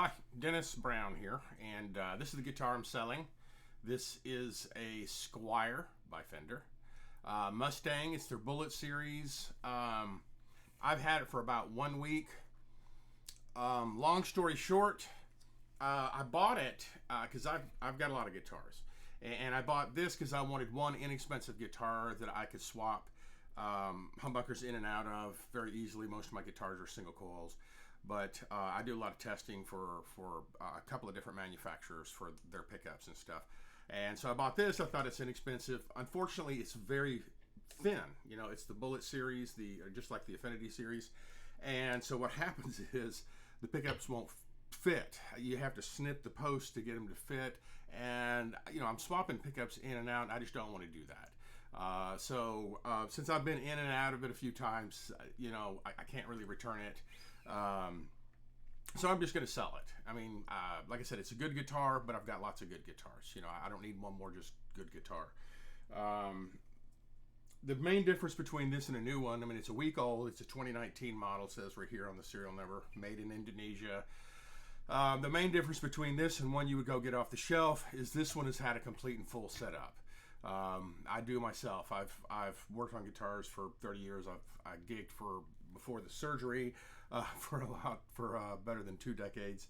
Hi, Dennis Brown here, and this is the guitar I'm selling. This is a Squier by Fender. Mustang, it's their Bullet series. I've had it for about 1 week. Long story short, I bought it because I've got a lot of guitars. And I bought this because I wanted one inexpensive guitar that I could swap humbuckers in and out of very easily. Most of my guitars are single coils. But I do a lot of testing for a couple of different manufacturers for their pickups and stuff. And so I bought this. I thought it's inexpensive. Unfortunately, it's very thin. You know, it's the Bullet series, just like the Affinity series. And so what happens is the pickups won't fit. You have to snip the post to get them to fit. And, you know, I'm swapping pickups in and out. And I just don't want to do that. Since I've been in and out of it a few times, you know, I can't really return it. So I'm just going to sell it. I mean, like I said, it's a good guitar, but I've got lots of good guitars. You know, I don't need one more just good guitar. The main difference between this and a new one, I mean, it's a week old. It's a 2019 model, it says right here on the serial number, made in Indonesia. The main difference between this and one you would go get off the shelf is this one has had a complete and full setup. I do myself. I've worked on guitars for 30 years. I gigged before the surgery for better than 2 decades.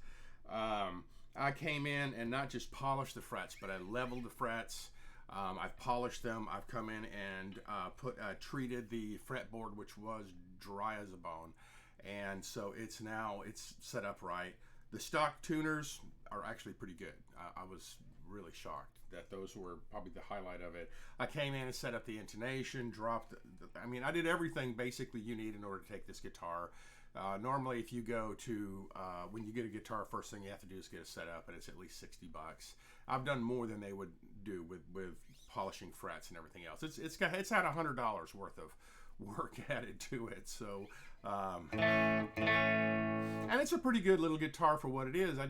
I came in and not just polished the frets, but I leveled the frets. I've polished them. I've come in and treated the fretboard, which was dry as a bone, and so it's set up right. The stock tuners are actually pretty good. I was really shocked that those were probably the highlight of it. I came in and set up the intonation, dropped I mean, I did everything basically you need in order to take this guitar. Normally, if you go to when you get a guitar, first thing you have to do is get it set up, and it's at least $60. I've done more than they would do with polishing frets and everything else. It's had $100 worth of work added to it. So, and it's a pretty good little guitar for what it is. I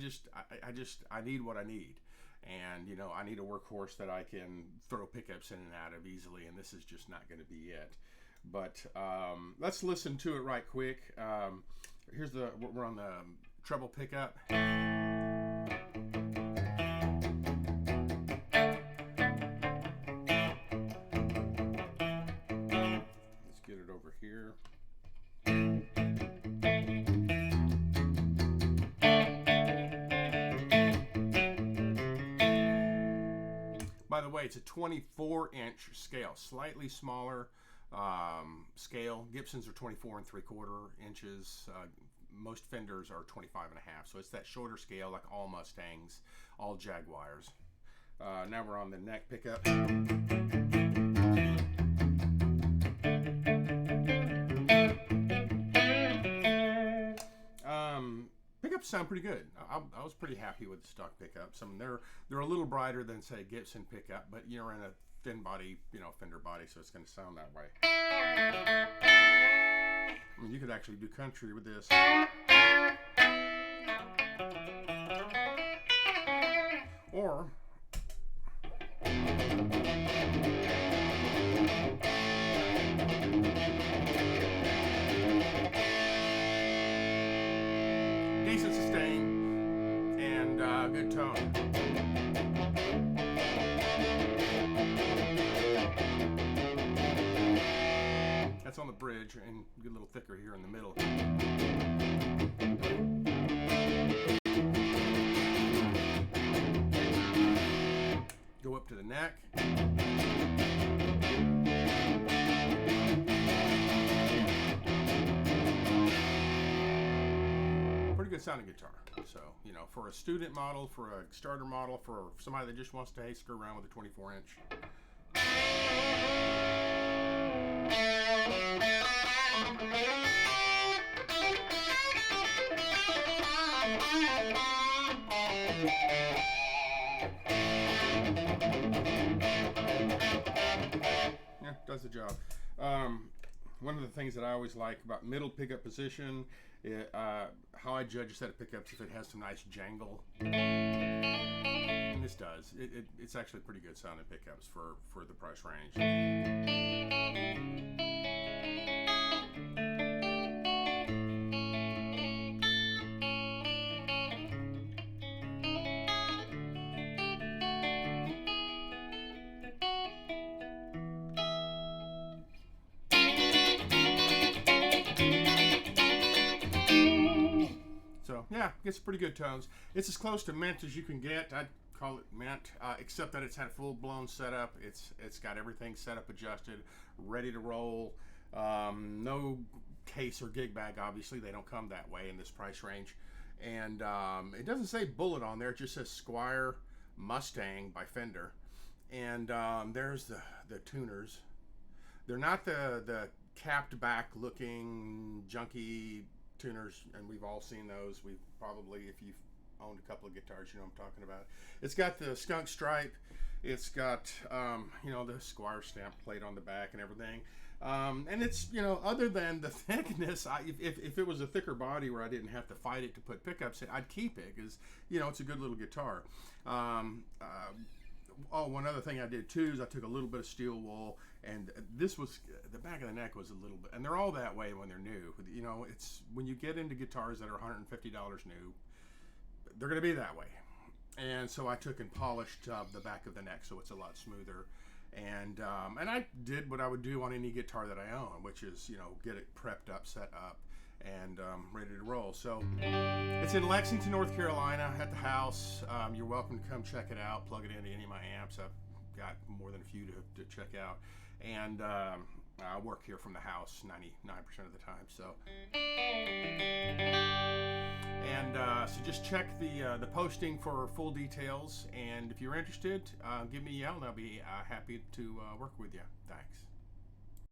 need what I need. And, you know, I need a workhorse that I can throw pickups in and out of easily, and this is just not going to be it. But let's listen to it right quick. We're on the treble pickup. Let's get it over here. By the way, it's a 24-inch scale, slightly smaller scale. Gibsons are 24 3/4 inches. Most Fenders are 25 1/2. So it's that shorter scale, like all Mustangs, all Jaguars. Now we're on the neck pickup. Pickups sound pretty good. I was pretty happy with the stock pickups. I mean, they're a little brighter than, say, a Gibson pickup, but you're in a thin body, you know, Fender body, so it's going to sound that way. I mean, you could actually do country with this. Or decent sustain and good tone. That's on the bridge, and get a little thicker here in the middle. Go up to the neck. Pretty good sounding guitar. So, you know, for a student model, for a starter model, for somebody that just wants to screw around with a 24-inch. Yeah, does the job. One of the things that I always like about middle pickup position, how I judge a set of pickups, if it has some nice jangle. And this does. It's actually pretty good sounding pickups for the price range. yeah, gets pretty good tones. It's as close to mint as you can get. I'd call it mint, except that it's had a full-blown setup. It's got everything set up, adjusted, ready to roll. No case or gig bag, obviously. They don't come that way in this price range. And it doesn't say Bullet on there. It just says Squier Mustang by Fender. And there's the tuners. They're not the capped back looking junky tuners, and we've all seen those. We've probably, if you've owned a couple of guitars, you know what I'm talking about. It's got the skunk stripe. It's got you know, the Squier stamp plate on the back and everything. And it's, you know, other than the thickness, if it was a thicker body where I didn't have to fight it to put pickups in, I'd keep it because, you know, it's a good little guitar. Oh, one other thing I did too is I took a little bit of steel wool, and this was, the back of the neck was a little bit, and they're all that way when they're new. You know, it's when you get into guitars that are $150 new, they're going to be that way. And so I took and polished the back of the neck so it's a lot smoother. And I did what I would do on any guitar that I own, which is, you know, get it prepped up, set up, and ready to roll. So it's in Lexington, North Carolina, at the house. You're welcome to come check it out, plug it into any of my amps. I've got more than a few to check out. And I work here from the house 99% of the time. So so just check the posting for full details, and if you're interested, give me a yell and I'll be happy to work with you. Thanks.